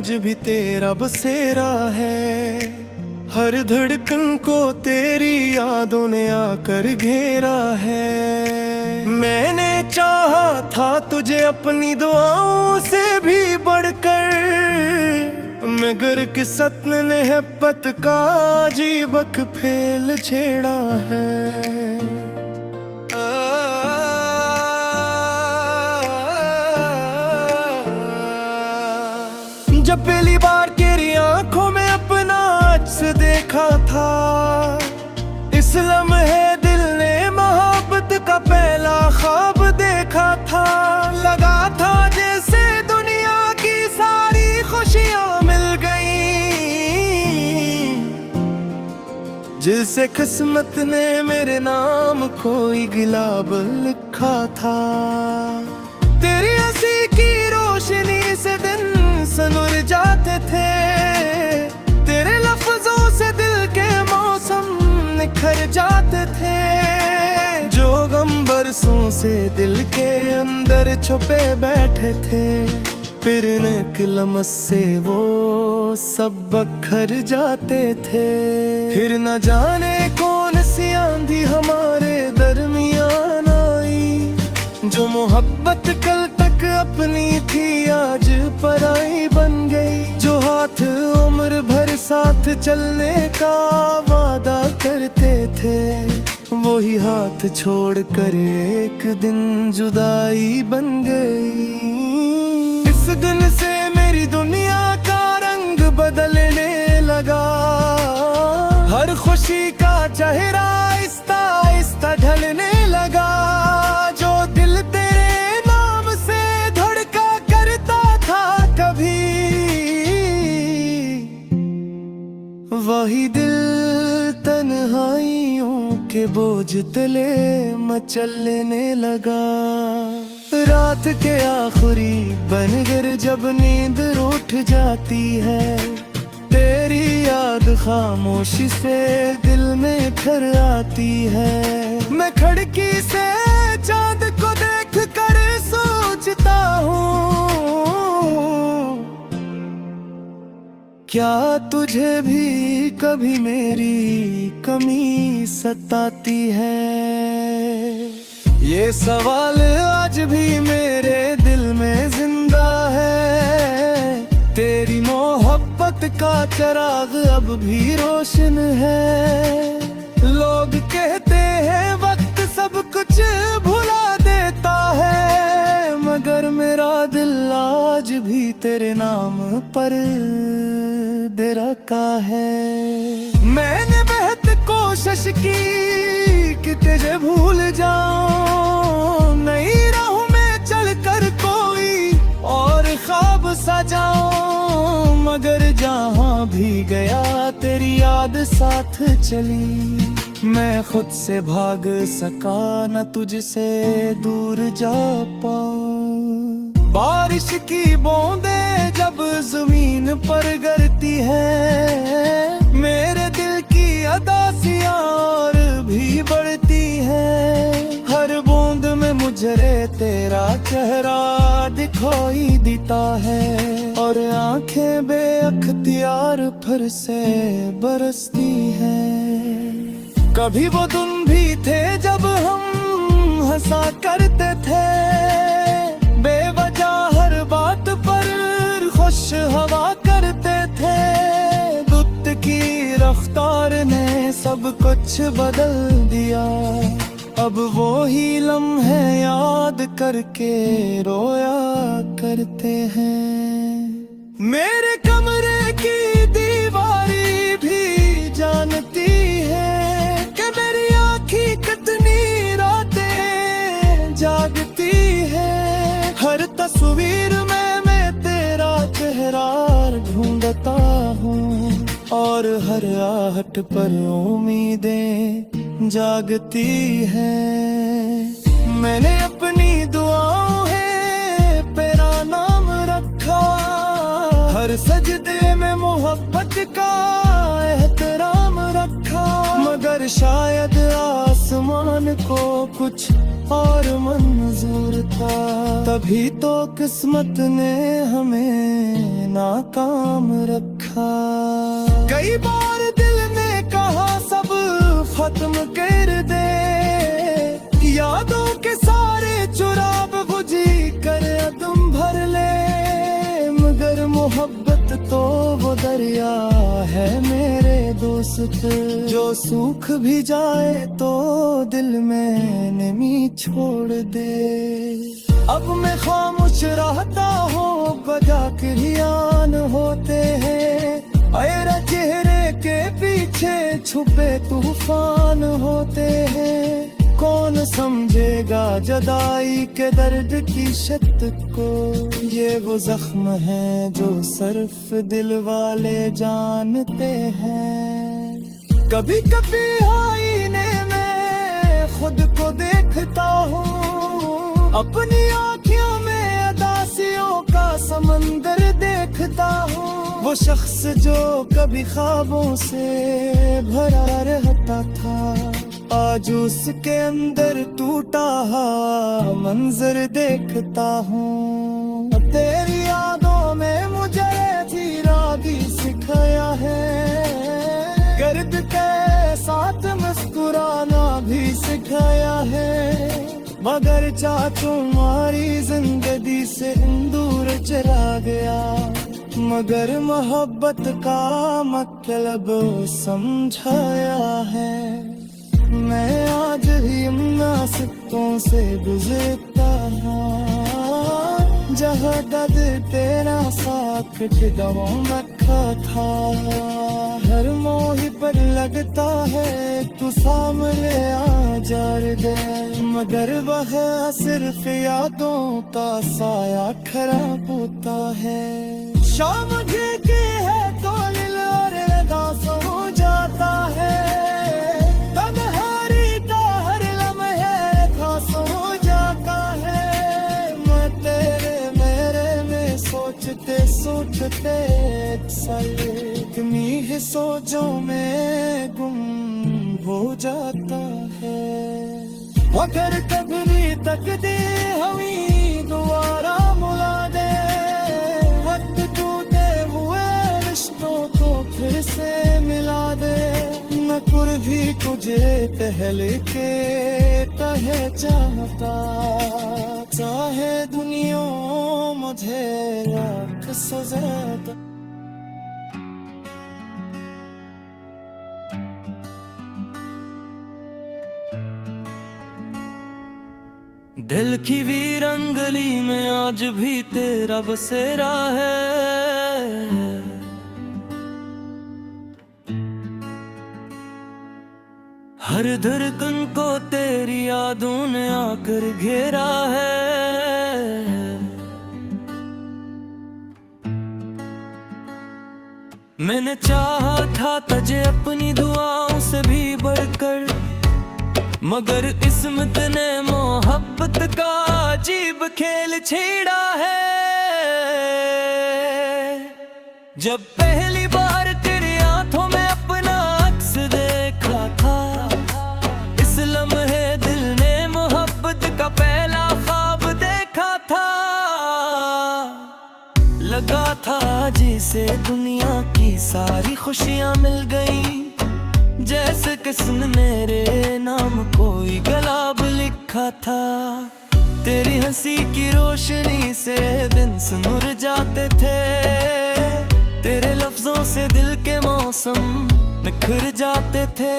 आज भी तेरा बसेरा है। हर धड़कन को तेरी यादों ने आकर घेरा है। मैंने चाहा था तुझे अपनी दुआओं से भी बढ़कर, मगर किस्मत ने मोहब्बत का अजीबक फेल छेड़ा है। जब पहली बार तेरी आंखों में अपना अक्स देखा था, इस लम्हे दिल ने मोहब्बत का पहला ख्वाब देखा था। लगा था जैसे दुनिया की सारी खुशियां मिल गईं, जिसे किस्मत ने मेरे नाम कोई गुलाब लिखा था। तेरी हंसी की रोशनी से दिन सनुर जाते थे, तेरे लफ्जों से दिल के मौसम निखर जाते थे। जो गम बरसों से दिल के अंदर छुपे बैठे थे, फिर एक लम्हे से वो सब बखर जाते थे। फिर न जाने कौन सी आंधी हमारे दरमियान आई, जो मोहब्बत कल तक अपनी थी आज पराई बन गई। जो हाथ उम्र भर साथ चलने का वादा करते थे, वही हाथ छोड़कर एक दिन जुदाई बन गई। इस दिन से मेरी दुनिया का रंग बदलने लगा, हर खुशी का चेहरा आहिस्ता आहिस्ता ढलने लगा। जो दिल तेरे नाम से धड़का करता था कभी, वही दिल तन्हाइयों के बोझ तले मचलने लगा। रात के आखिरी बनकर जब नींद रूठ जाती है, तेरी याद खामोशी से दिल में घर आती है। मैं खिड़की से चांद को देख कर सोचता हूँ, क्या तुझे भी कभी मेरी कमी सताती है। ये सवाल आज भी मेरे दिल में जिंदा है। तेरी मोहब्बत का चिराग अब भी रोशन है। लोग कहते हैं वक्त सब कुछ भुला देता है, मगर मेरा दिल आज भी तेरे नाम पर दे रखा है। मैंने बहुत कोशिश की कि तुझे भूल जाऊं, नई राहों में चलकर कोई और ख्वाब सजाऊं, मगर जहां भी गया तेरी याद साथ चली। मैं खुद से भाग सका न तुझसे दूर जा पाऊं। बारिश की बूंदें जब जमीन पर गिरती है, मेरे दिल की अदासियां और भी बढ़ती है। हर बूंद में मुझे तेरा चेहरा दिखाई देता है, और आंखें बेअख्तियार फिर से बरसती हैं। कभी वो दिन भी थे जब हम हंसा करते थे, बेवजह हर बात पर खुश हवा करते थे। दुत की रफ्तार ने सब कुछ बदल दिया, अब वो ही लम्हे याद करके रोया करते हैं। मेरे कमरे की दीवारी भी जानती है कि मेरी आँखी कितनी रातें जागती है। हर तस्वीर में मैं तेरा चेहरा ढूंढता हूँ, और हर आहट पर उम्मीदें जागती हैं। मैंने अपनी दुआओं है तेरा नाम रखा, हर सजदे में मोहब्बत का एहतराम रखा। मगर शायद आसमान को कुछ और मंजूर था, तभी तो किस्मत ने हमें ना नाकाम रखा। कई बार दिल ने कहा सब खत्म कर दे, यादों के सारे चुराग बुझी कर तुम भर ले, मगर मोहब्बत तो वो दरिया है मेरे दोस्त, जो सूख भी जाए तो दिल में नमी छोड़ दे। अब मैं खामोश रहता हूँ, बजा किरियान होते हैं, मेरा चेहरे के पीछे छुपे तूफान होते हैं। कौन समझेगा जुदाई के दर्द की शिद्दत को, ये वो जख्म है जो सिर्फ दिल वाले जानते हैं। कभी कभी आईने में खुद को देखता हूँ, अपनी आँखों में अदासियों का समंदर देखता हूँ। वो शख्स जो कभी ख्वाबों से भरा रहता था, आज उसके अंदर टूटा मंजर देखता हूँ। तेरी यादों में मुझे जीना भी सिखाया है, गर्द के साथ मुस्कुराना भी सिखाया है, मगर चाह तुम्हारी जिंदगी से दूर चला गया, मगर मोहब्बत का मतलब समझाया है। मैं आज ही मुनासिबों से गुजरता हूँ, जहाँ दर्द तेरा साथ कदमों रखा था। हर मोही पर लगता है तू सामने आ जार दे, मगर वह सिर्फ यादों का साया खराब होता है। शाम के है तो दिल और उदास हो जाता है, सोचते इतनी ही सोचों में गुम हो जाता है। अगर कभी तक दे हमें दोबारा मुला दे, वक्त टूटे हुए रिश्तों को फिर से मिला दे, न कुर भी तुझे पहले के तहे चाहता, चाहे दुनिया मुझे लाख सजा। दिल की वीरंगली में आज भी तेरा बसेरा है, हर धड़कन को तेरी यादों ने आकर घेरा है। मैंने चाहा था तुझे अपनी दुआओं से भी बढ़कर, मगर किस्मत ने मोहब्बत का अजीब खेल छेड़ा है। जब पहली बार तेरी आंखों में अपना अक्स देखा था, इस लम्हे दिल ने मोहब्बत का पहला ख्वाब देखा था। लगा था जिसे दुनिया की सारी खुशियां मिल गई, जैसे किसने मेरे नाम कोई गुलाब लिखा था। तेरी हंसी की रोशनी से दिन सुनर जाते थे, तेरे लफ्जों से दिल के मौसम निखर जाते थे।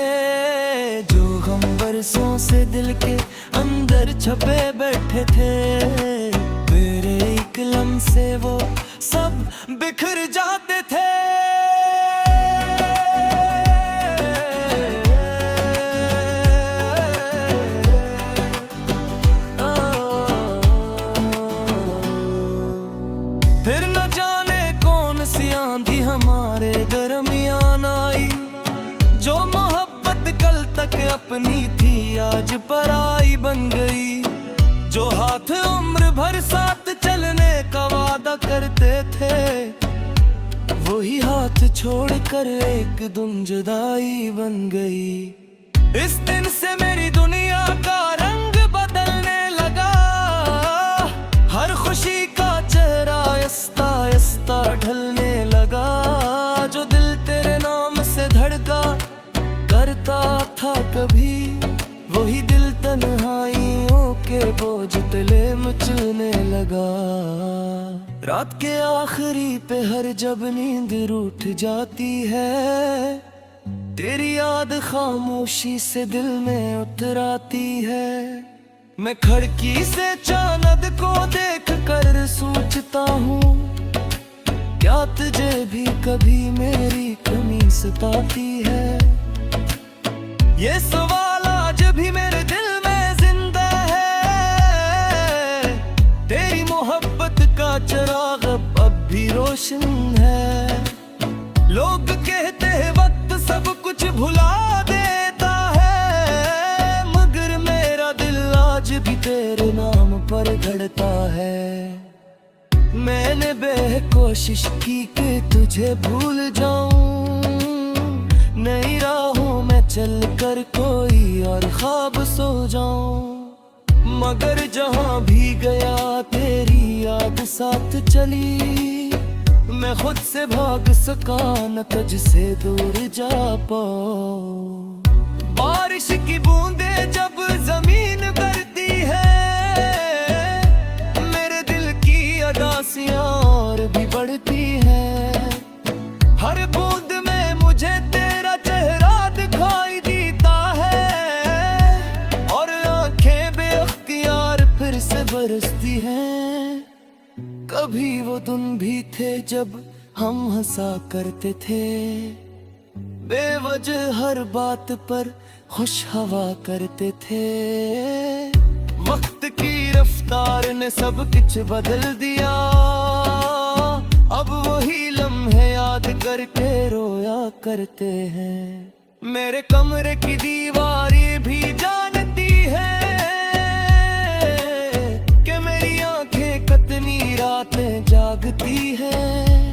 जो हम बरसों से दिल के अंदर छपे बैठे थे, तेरे एक लम्हे से वो सब बिखर जाते थे। फिर न जाने कौन सी आंधी हमारे दरमियान आई, जो मोहब्बत कल तक अपनी थी आज पराई बन गई। जो हाथ उम्र भर साथ चलने का वादा करते थे, वही हाथ छोड़कर एक दिन जुदाई बन गई। इस दिन से मेरी दुनिया का रंग बदलने लगा, हर खुशी का चेहरा आहिस्ता आहिस्ता ढलने कभी वही दिल तन्हाइयों के बोझ तले मचलने लगा। रात के आखिरी पे हर जब नींद रूठ जाती है, तेरी याद खामोशी से दिल में उतर आती है। मैं खिड़की से चांद को देख कर सोचता हूँ, क्या तुझे भी कभी मेरी कमी सताती है। ये सवाल आज भी मेरे दिल में जिंदा है, तेरी मोहब्बत का चिराग अब भी रोशन है। लोग कहते हैं वक्त सब कुछ भुला देता है, मगर मेरा दिल आज भी तेरे नाम पर धड़कता है। मैंने बेकोशिश की कि तुझे भूल जाऊं, नई राहों में चल कर कोई और ख्वाब सो जाऊं। मगर जहां भी गया तेरी याद साथ चली, मैं खुद से भाग सका न तुझसे दूर जा पाऊं। बारिश की बूंदें जब जमीन करती है, मेरे दिल की अदासियां और भी बढ़ती हैं। हर बूंद में मुझे तेरा चेहरा दिखाई देता है, और आंखें बेअख्तियार फिर से बरसती हैं। कभी वो दिन भी थे जब हम हंसा करते थे, बेवजह हर बात पर खुश हवा करते थे। वक्त की रफ्तार ने सब कुछ बदल दिया, अब वही लम्हे याद करके रोया करते हैं। मेरे कमरे की दीवारें भी जानती है कि मेरी आंखें कितनी रातें जागती हैं।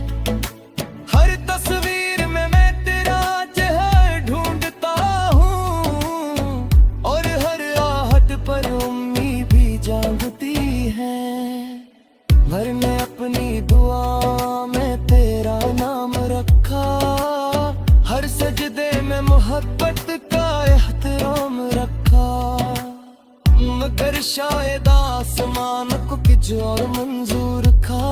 हर तस्वीर में मैं तेरा चेहरा ढूंढता हूँ, और हर आहट पर उम्मीद भी जागती है। भरने अपनी दुआ में तेरा नाम रखा, हर सजदे में मोहब्बत का एहतराम रखा। मगर शायद आसमान को कुछ और मंजूर था,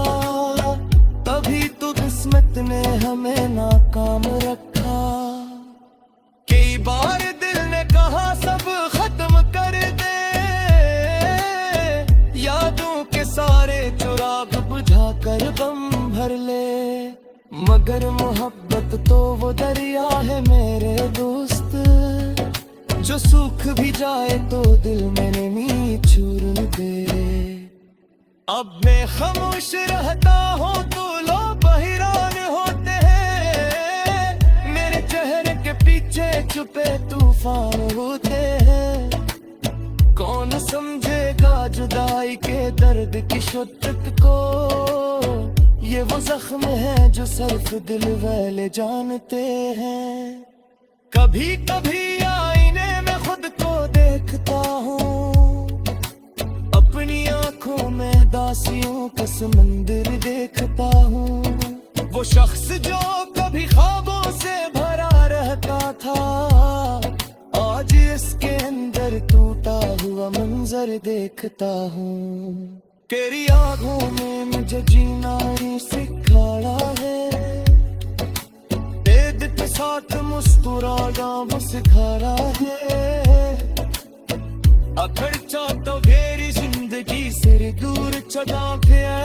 तभी तो किस्मत ने हमें नाकाम रखा। कई बार दिल ने कहा सब खत्म कर दे, यादों के सारे चिराग बुझा कर गम भर ले। मगर मोहब्बत तो वो दरिया है मेरे दोस्त, जो सूख भी जाए तो दिल में नहीं छूर दे। अब मैं खामोश रहता हूँ तो लोग हैरान होते हैं, मेरे चेहरे के पीछे छुपे तूफान होते हैं। कौन समझेगा जुदाई के दर्द की शिद्दत को, ये वो जख्म है जो सिर्फ दिल वाले जानते हैं। कभी कभी आईने में खुद को देखता हूँ, अपनी आंखों में दासियों का समंदर देखता हूँ। वो शख्स जो कभी ख्वाबों से भरा रहता था, आज इसके अंदर टूटा हुआ मंजर देखता हूँ। तेरी आंखों में मुझे जीना ही सिखाया है, तेरे के साथ मुस्कुराना वो सिखाया है। अखड़चा तो मेरी जिंदगी से दूर चला गया,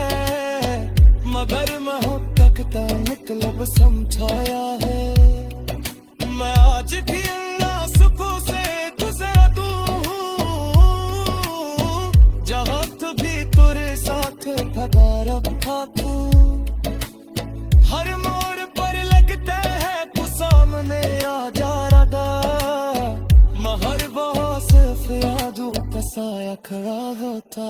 मगर मैं हूँ तकता निकलब समझाया है। मैं आज भी अल्लाह सुखों से गुजरा जहाँ तू भी तेरे साथ भगा रखा तू। हर मोड़ पर लगता है तू सामने आ जा रहा, मगर वहाँ सिर्फ यादों का साया खड़ा होता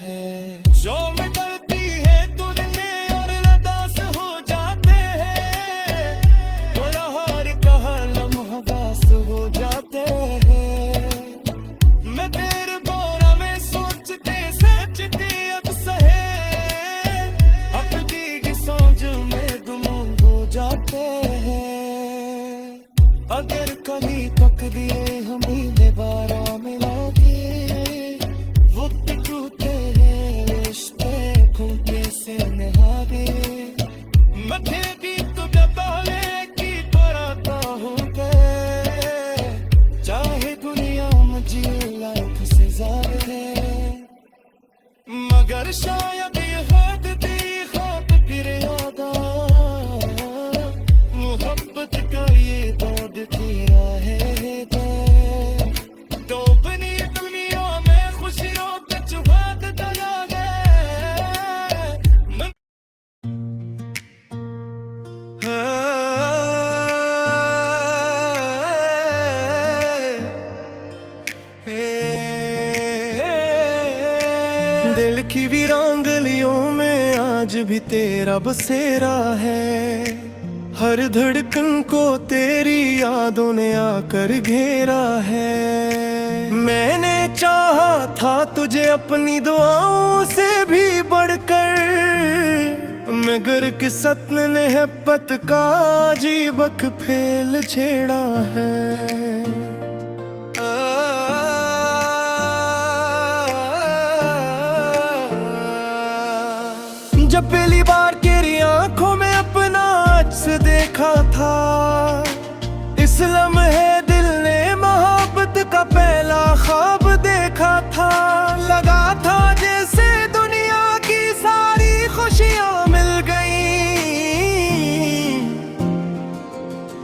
है। जो मिलती है तुझने और लदास हो जाते हैं, बड़ा हार कहा लम्हा बास हो जाते हैं। मैं तेरे बोरा में सोचते सचते अब सहे, अपनी की सोच में गुम हो जाते हैं। अगर कभी पक दिए हमें वीरांगलियों में आज भी तेरा बसेरा है। हर धड़कन को तेरी यादों ने आकर घेरा है। मैंने चाहा था तुझे अपनी दुआओं से भी बढ़कर, मगर किस्मत ने मोहब्बत का अजीबक फेल छेड़ा है। जब पहली बार तेरी आंखों में अपना अक्स देखा था, इस लम्हे दिल ने मोहब्बत का पहला ख्वाब देखा था। लगा था जैसे दुनिया की सारी खुशियां मिल गईं,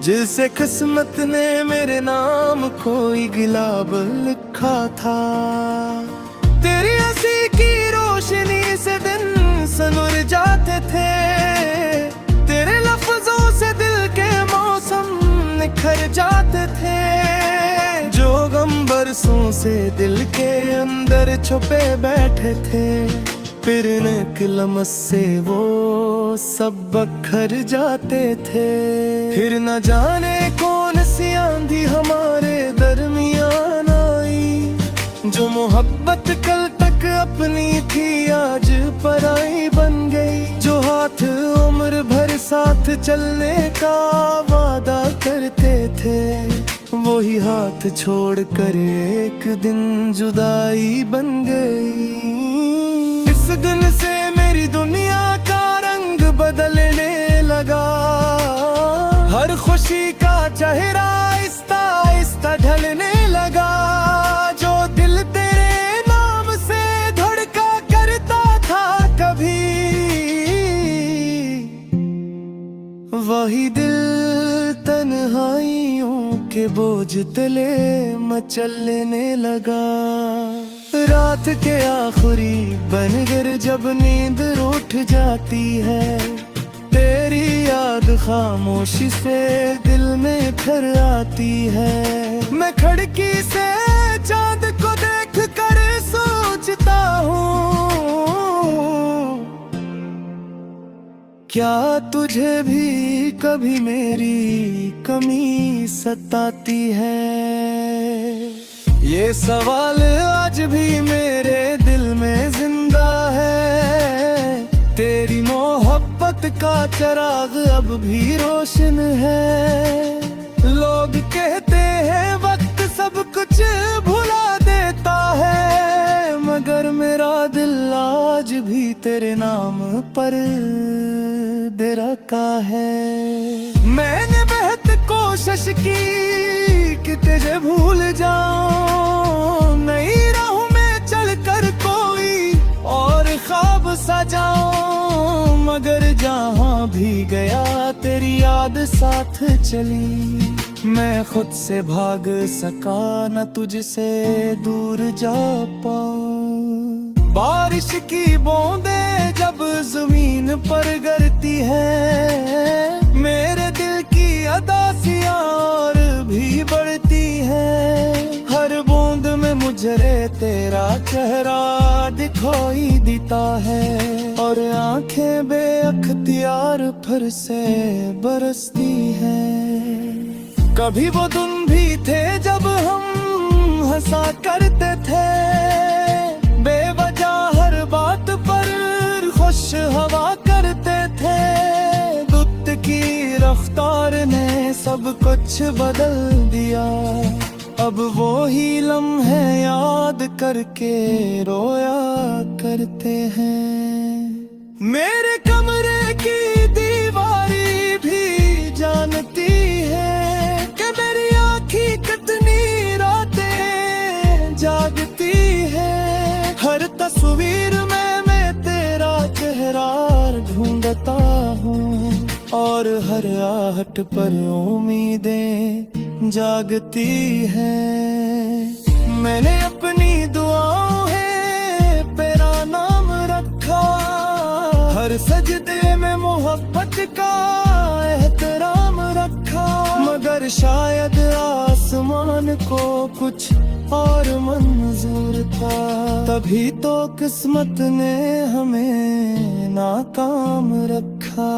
जिससे किस्मत ने मेरे नाम कोई गुलाब लिखा था। तेरी हंसी की रोशनी से दिन सनुर जाते थे, तेरे लफ्जों से दिल के मौसम निखर जाते थे। जो गम बरसों से दिल के अंदर छुपे बैठे थे, फिर एक लम्हे से वो सब बखर जाते थे। फिर न जाने कौन सी आंधी हमारे दरमियान आई, जो मोहब्बत कल तक अपनी थी आज पराई बन गई। जो हाथ उम्र भर साथ चलने का वादा करते थे, वही हाथ छोड़कर एक दिन जुदाई बन गई। इस दिन से मेरी दुनिया का रंग बदलने लगा, हर खुशी का चेहरा आहिस्ता आहिस्ता ढलने लगा। जो दिल तेरे नाम से धड़का करता था कभी, वही दिल तन्हाइयों के बोझ तले मचलने लगा। रात के आखिरी बनकर जब नींद उठ जाती है, तेरी याद खामोशी से दिल में घर आती है। मैं खिड़की से चांद को देख कर सोचता हूँ, क्या तुझे भी कभी मेरी कमी सताती है। ये सवाल आज भी मेरे दिल में जिंदा है, तेरी मोहब्बत का चिराग अब भी रोशन है। लोग कहते हैं वक्त सब कुछ भुला देता है, मगर मेरा दिल आज भी तेरे नाम पर दे रखा है। मैंने बहुत कोशिश की कि तुझे भूल जाऊं, नहीं राहों में चलकर कोई और ख्वाब सजाऊं, मगर जहां भी गया तेरी याद साथ चली। मैं खुद से भाग सका न तुझसे दूर जा पाऊं। बारिश की बूंदें जब जमीन पर गिरती है, मेरे दिल की अदासियां और भी बढ़ती है। हर बूंद में मुझे तेरा चेहरा दिखाई देता है, और आंखें बेअख्तियार फिर से बरसती हैं। कभी वो दिन भी थे जब हम हंसा करते थे, बेवजह हर बात पर खुश हवा करते थे। दुख की रफ्तार ने सब कुछ बदल दिया, अब वो ही लम्हे याद करके रोया करते हैं। मेरे कमरे की दीवारी भी जानती है कि मेरी आँखें कितनी रातें जागती है। हर तस्वीर में मैं तेरा चेहरा ढूंढता हूँ, और हर आहट पर उम्मीदें जागती हैं। मैंने अपनी दुआओं में तेरा नाम रखा, हर सजदे में मोहब्बत का एहतराम रखा, मगर शायद आस आसमान को कुछ और मंजूर था। तभी तो किस्मत ने हमें नाकाम रखा।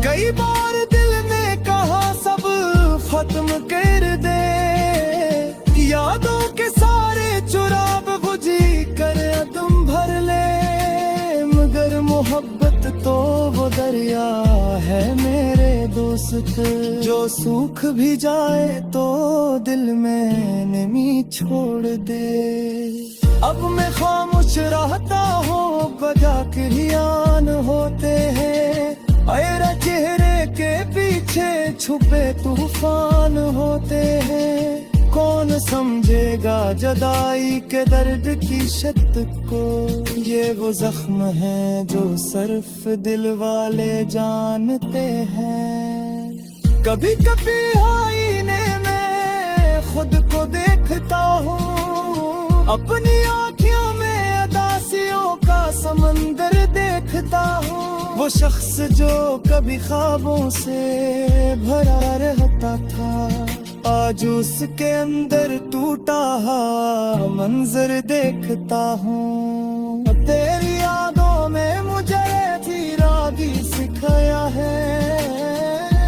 कई बार दिल ने कहा सब खत्म कर दे, यादों के सारे चुराग बुझी कर तुम भर ले। मगर मोहब्बत तो वो दरिया है मेरे दोस्त, जो सूख भी जाए तो दिल में नमी छोड़ दे। अब मैं खामोश रहता हूँ, बजा किरियान होते हैं। मेरा चेहरे के पीछे छुपे तूफान होते हैं। कौन समझेगा जुदाई के दर्द की शत को, ये वो जख्म है जो सिर्फ दिल वाले जानते हैं। कभी कभी आईने में खुद को देखता हूँ, अपनी आँखों में अदासियों का समंदर देखता हूँ। वो शख्स जो कभी ख्वाबों से भरा रहता था, आज उसके अंदर टूटा मंजर देखता हूँ। तेरी यादों में मुझे जीना भी सिखाया है,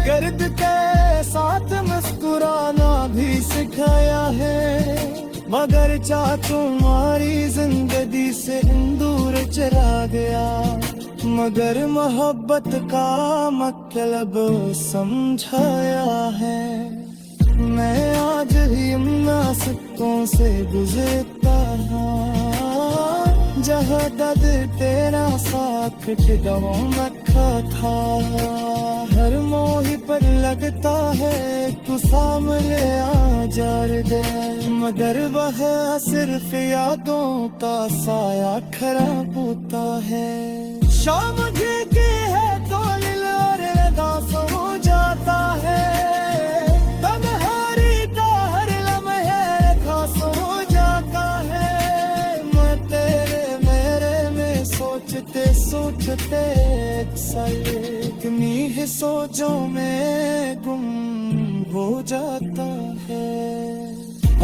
गर्द के साथ मुस्कुराना भी सिखाया है। मगर चाह तुम्हारी जिंदगी से दूर चला गया, मगर मोहब्बत का मतलब समझाया है। मैं आज ही मुनासिबों से गुजरता हूँ, जहाँ दर्द तेरा साथ गवां रखा था। हर मोही पर लगता है तू सामने आ जार दे, मगर वह सिर्फ यादों का साया खराब होता है। शाम के है तो दिल और दास हो जाता है, सोचते इतनी ही सोचों में गुम हो जाता है।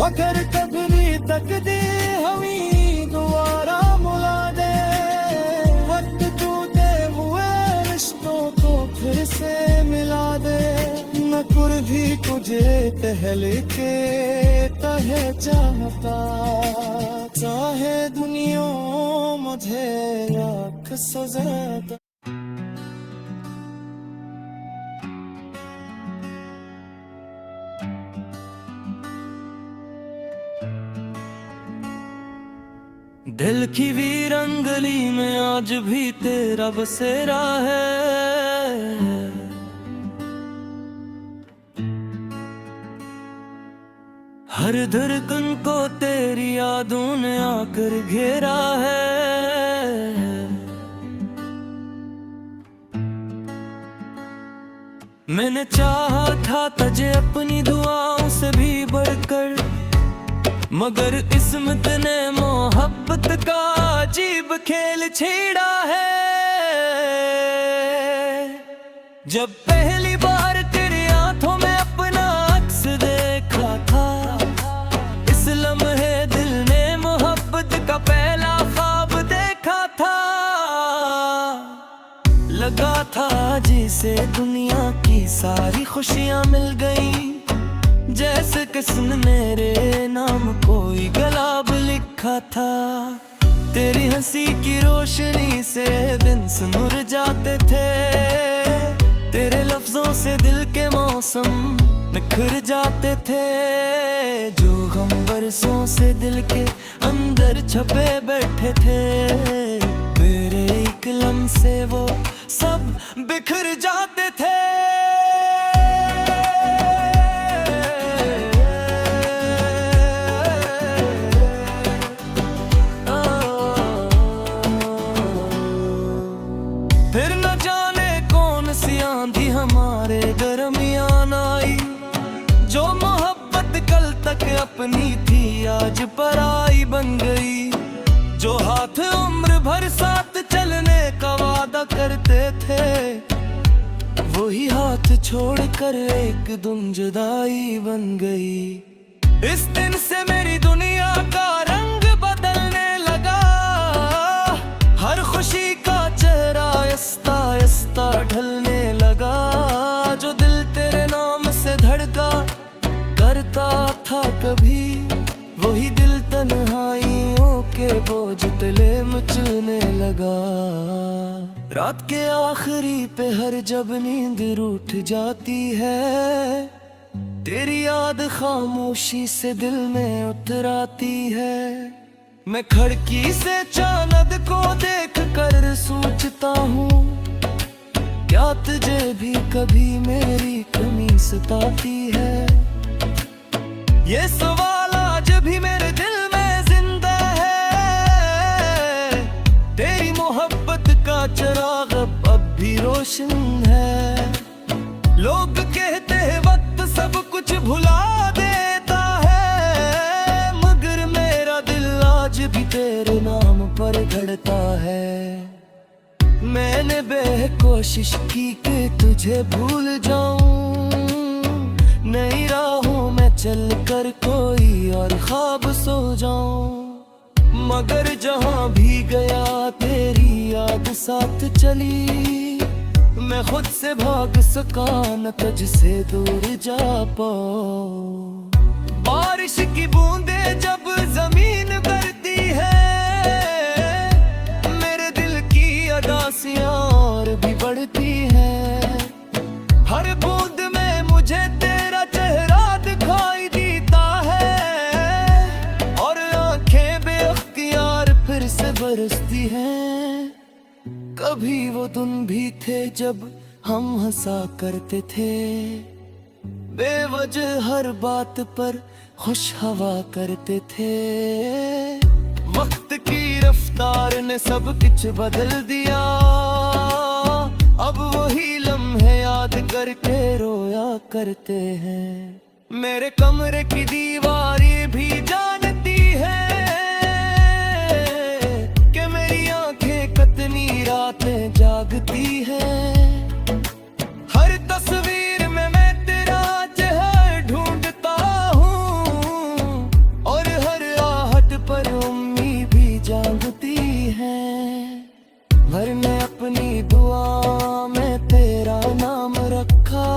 अगर कभी तक दे हमें दोबारा मुला दे, वक्त टूटे हुए रिश्तों को फिर से मिला दे। न कुर भी तुझे टहल के तहे चाहता, चाहे दुनिया मुझे लाख सजा। दिल की वीरंगली में आज भी तेरा बसेरा है। हर धड़कन को तेरी यादों ने आकर घेरा है। मैंने चाहा था तुझे अपनी दुआओं से भी बढ़कर, मगर किस्मत ने मोहब्बत का अजीब खेल छेड़ा है। जब पहली बार तेरी आंखों में अपना अक्स देखा था, इस लम्हे दिल ने मोहब्बत का पहला ख्वाब देखा था। लगा था जिसे दुनिया की सारी खुशियां मिल गई, जैसे किसने मेरे नाम कोई गुलाब लिखा था। तेरी हंसी की रोशनी से दिन सुनर जाते थे, तेरे लफ्जों से दिल के मौसम निखर जाते थे। जो गम बरसों से दिल के अंदर छपे बैठे थे, मेरे एक लम्हे से वो सब बिखर जाते थे। फिर न जाने कौन सी आंधी हमारे दरमियान आई, जो मोहब्बत कल तक अपनी थी आज पराई बन गई। जो हाथ उम्र भर साथ चलने का वादा करते थे, वही हाथ छोड़कर एक दिन जुदाई बन गई। इस दिन से मेरी दुनिया का रंग बदलने लगा। हर खुशी का चेहरा आहिस्ता आहिस्ता ढलने लगा। जो दिल तेरे नाम से धड़का करता था कभी, वही दिल तन्हाइयों के बोझ तले मचने लगा। रात के आखिरी पहर जब नींद रूठ जाती है, तेरी याद खामोशी से दिल में उतर आती है। मैं खिड़की से चांद को देख कर सोचता हूँ, क्या तुझे भी कभी मेरी कमी सताती है। ये सवाल आज भी मेरे दिल में जिंदा है। तेरी मोहब्बत का चिराग अब भी रोशन है। लोग कहते हैं वक्त सब कुछ भुला देता है, मगर मेरा दिल आज भी तेरे नाम पर धड़कता है। मैंने बेकोशिश की कि तुझे भूल जाऊं, नई राहों में चल कर कोई और ख्वाब सो जाऊं। मगर जहां भी गया तेरी याद साथ चली। मैं खुद से भाग सका न तुझसे दूर जा पाऊं। बारिश की बूंदें जब जमीन करती है, मेरे दिल की अदासियां और भी बढ़ती हैं। हर बूंद में मुझे तेरा चेहरा दिखाई देता है, और आंखें बेअख्तियार फिर से बरसती हैं। कभी वो दिन भी थे जब हम हंसा करते थे, बेवजह हर बात पर खुश हवा करते थे। वक्त की रफ्तार ने सब कुछ बदल दिया, अब वही लम्हे याद करके रोया करते हैं। मेरे कमरे की दीवारें भी जानती है कि मेरी आंखें कितनी रातें जागती हैं। हर तस्वीर में मैं तेरा चेहरा ढूंढता हूँ, और हर आहट पर उम्मीद भी जागती है। भरने अपनी दुआ में तेरा नाम रखा,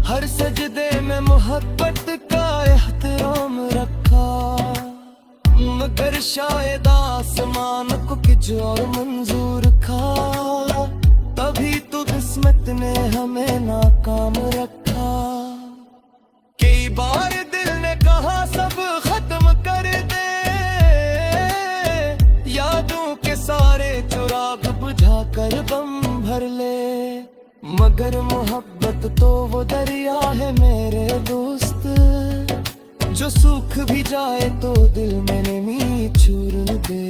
हर सजदे में मोहब्बत का एहतराम रखा। मगर शायद आसमान को कुछ और मंजूर था, तभी तो किस्मत ने हमें नाकाम रखा। कई बार दिल ने कहा सब खत्म कर दे, यादों के सारे चिराग बुझा कर बम भर ले। मगर मोहब्बत तो वो दरिया है मेरे दोस्त, जो सूख भी जाए तो दिल में नमी छोड़ दे।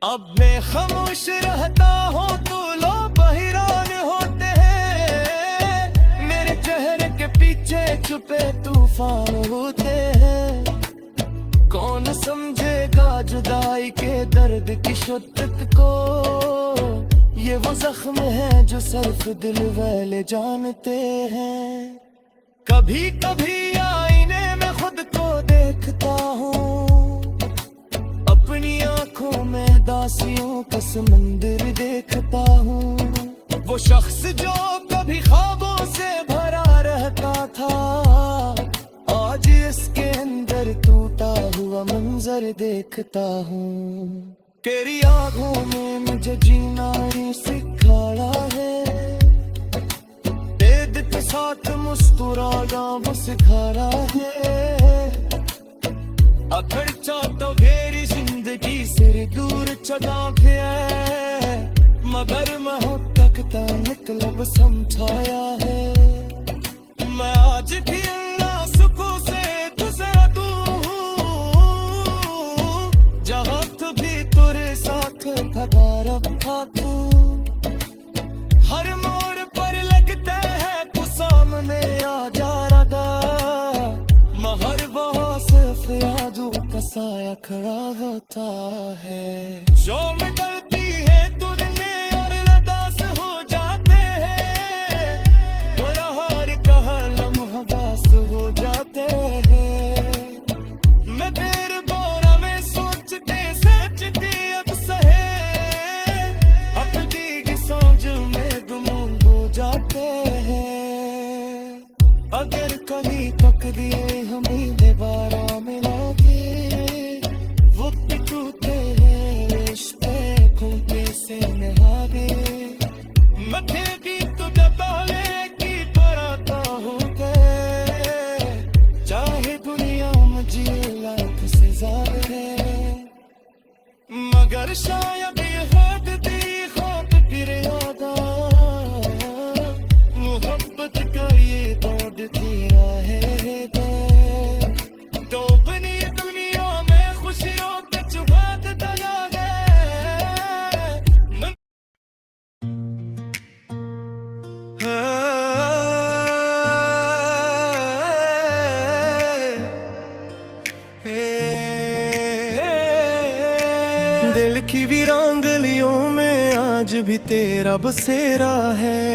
अब मैं खामोश रहता हूँ तो लोग हैरान होते हैं, मेरे चेहरे के पीछे छुपे तूफान होते हैं। कौन समझेगा जुदाई के दर्द की शिद्दत को, ये वो जख्म है जो सिर्फ दिल वाले जानते हैं। कभी कभी आईने में खुद को देखता हूँ, अपनी आंखों में दासियों का समंदर देखता हूँ। वो शख्स जो कभी ख्वाबों से भरा रहता था, आज इसके अंदर टूटा हुआ मंजर देखता हूँ। तेरी आंखों में मुझे जीना ही सिखाया है, तेरे के साथ मुस्कुराना वो सिखाया है। अगर चाहता मेरी जिंदगी से दूर चला गया, मगर मैं हो तकता मतलब समझाया है। मैं आज भी अल्लाह सुकून से गुजरा तू हूँ, जहाँ तू भी तेरे साथ खड़ा रखा तू। हर मोड़ पर लगता है तू सामने आ जा रहा, मगर वहाँ सिर्फ यादों का साया खड़ा होता है। जो में गलती है तुझ में और उदास हो जाते हैं, अगर कभी पक दिए हमें दोबारा मिला के, वो टूटे हैं रिश्ते खूंटे से नहा गए। मथे की तो दबाले की पराता हो गए, चाहे दुनिया मुझे लाख से ज्यादा है, मगर शायद ये हद दी खाक फिर याद मोहब्बत का ये दौड़ तेरा है तो बनी दुनिया में खुशियों के चुबात दया है। दिल की वीरांगलियों में आज भी तेरा बसेरा है,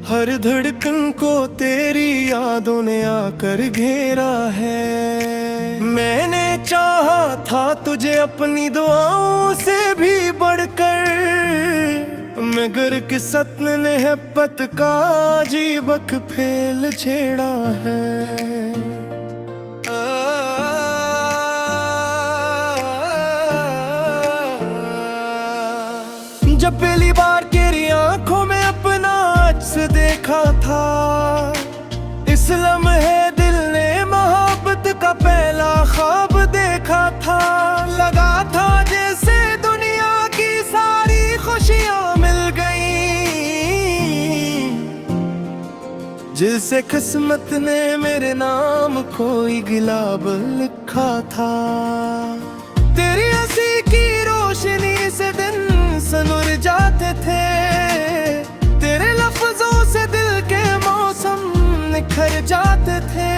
हर धड़कन को तेरी यादों ने आकर घेरा है। मैंने चाहा था तुझे अपनी दुआओं से भी बढ़कर, मगर किस्मत ने है पत का अजीबक फेल छेड़ा है। जब पहली बार तेरी आंखों में अपना अक्स देखा था, इस लम्हे दिल ने मोहब्बत का पहला ख्वाब देखा था। लगा था जैसे दुनिया की सारी खुशियां मिल गईं, जिसे किस्मत ने मेरे नाम कोई गुलाब लिखा था। तेरी हंसी की रोशनी से दिन सनुर जाते थे, तेरे लफ्जों से दिल के मौसम निखर जाते थे।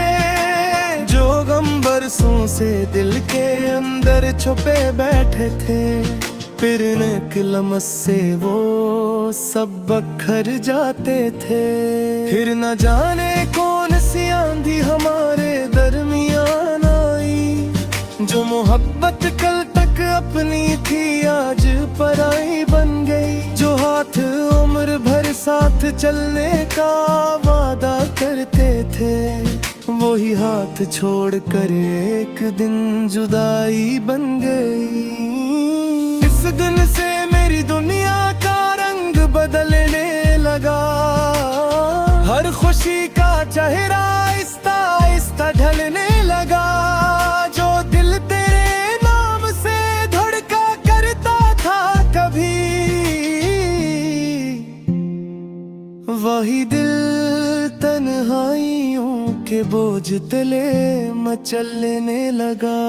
जो गम बरसों से दिल के अंदर छुपे बैठे थे, फिर एक लम्हे से वो सब बखर जाते थे। फिर न जाने कौन सी आंधी हमारे दरमियान आई, जो मोहब्बत कल तक अपनी थी आज पराई बन गई। जो हाथ उम्र भर साथ चलने का वादा करते थे, वही हाथ छोड़कर एक दिन जुदाई बन गई। इस दिन से मेरी दुनिया का रंग बदलने लगा, हर खुशी का चेहरा आहिस्ता आहिस्ता ढलने लगा। जो दिल तेरे नाम से धड़का करता था कभी, वही दिल तन्हाइयों के बोझ तले मचलने लगा।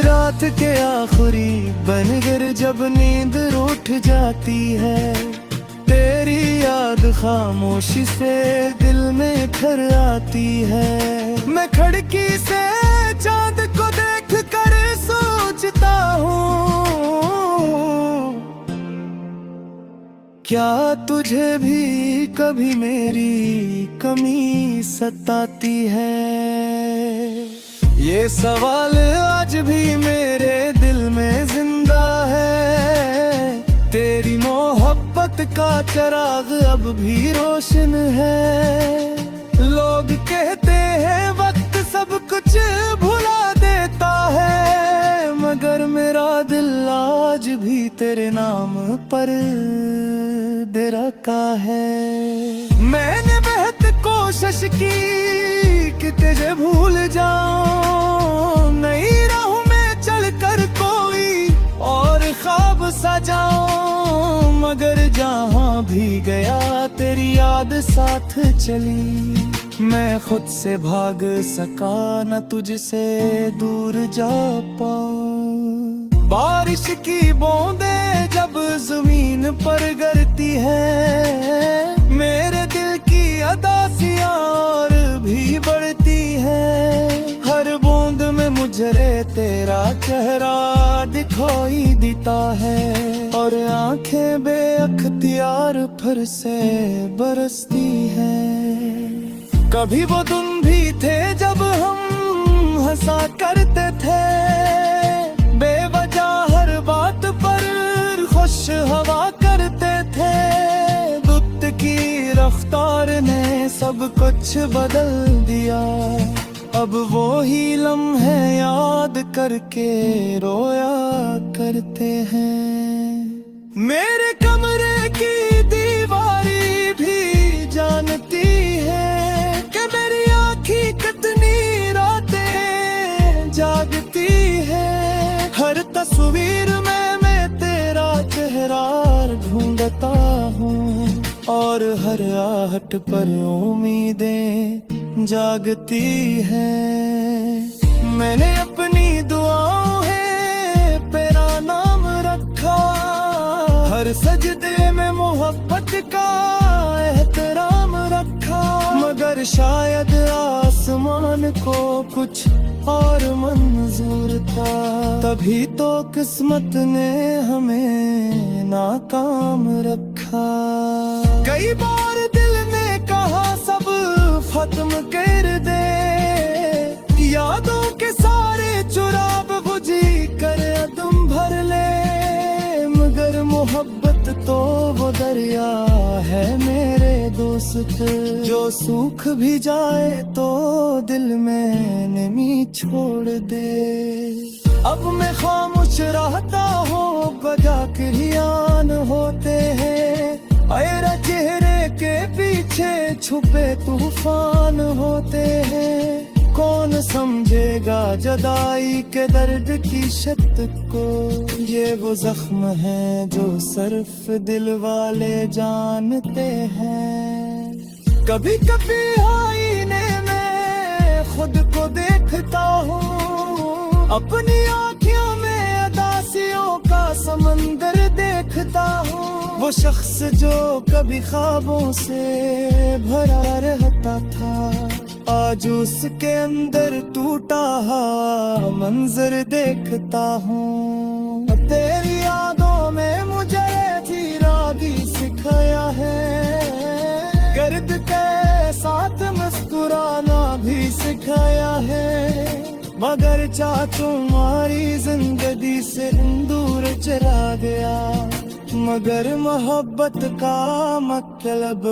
रात के आखिरी बनकर जब नींद उठ जाती है, तेरी याद खामोशी से दिल में घर आती है। मैं खिड़की से चांद को देख कर सोचता हूँ, क्या तुझे भी कभी मेरी कमी सताती है? ये सवाल आज भी मेरे दिल में जिंदा है। तेरी मोहब्बत का चिराग अब भी रोशन है। लोग कहते हैं वक्त सब कुछ भुला देता है, मगर मेरा दिल आज भी तेरे नाम पर दे रखा है। मैंने बहुत कोशिश की कि तुझे भूल जाऊं, नई राह में चलकर कोई और ख्वाब सजाऊं, मगर जहां भी गया तेरी याद साथ चली। मैं खुद से भाग सका न तुझसे दूर जा पाऊं। बारिश की बूंदें जब जमीन पर गिरती है, मेरे दिल की अदासियां और भी बढ़ती है। हर बूंद में मुझे तेरा चेहरा दिखाई देता है, और आंखें बेअख्तियार फिर से बरसती हैं। कभी वो दिन भी थे जब हम हंसा करते थे, बेवजह हर बात पर खुश हवा करते थे। दुख की रफ्तार ने सब कुछ बदल दिया। अब वो ही लम्हे याद करके रोया करते हैं। मेरे कमरे की दीवारी भी जानती है कि मेरी आँखें कितनी रातें जागती है। हर तस्वीर में मैं तेरा चेहरा ढूंढता हूँ और हर आहट पर उम्मीदें जागती हैं। मैंने अपनी दुआओं है तेरा नाम रखा, हर सजदे में मोहब्बत का एहतराम रखा। मगर शायद आसमान को कुछ और मंजूर था, तभी तो किस्मत ने हमें नाकाम रखा। कई बार दिल ने कहा सब खत्म कर दे, यादों के सारे चुराग बुझी कर तुम भर ले। मगर मोहब्बत तो वो दरिया है मेरे दोस्त, जो सूख भी जाए तो दिल में नमी छोड़ दे। अब मैं खामोश रहता हूँ बजा किरियान होते हैं, मेरा चेहरे के पीछे छुपे तूफान होते हैं। कौन समझेगा जुदाई के दर्द की शत को, ये वो जख्म है जो सिर्फ दिल वाले जानते हैं। कभी कभी आईने में खुद को देखता हूँ, अपनी आँखों में अदासियों का समंदर देखता हूँ। वो शख्स जो कभी ख्वाबों से भरा रहता था, आज उसके अंदर टूटा मंजर देखता हूँ। तेरी यादों में मुझे जीना भी सिखाया है, गर्द के साथ मुस्कुराना भी सिखाया है। मगर चाह तुम्हारी जिंदगी से दूर चला गया, मगर मोहब्बत का मतलब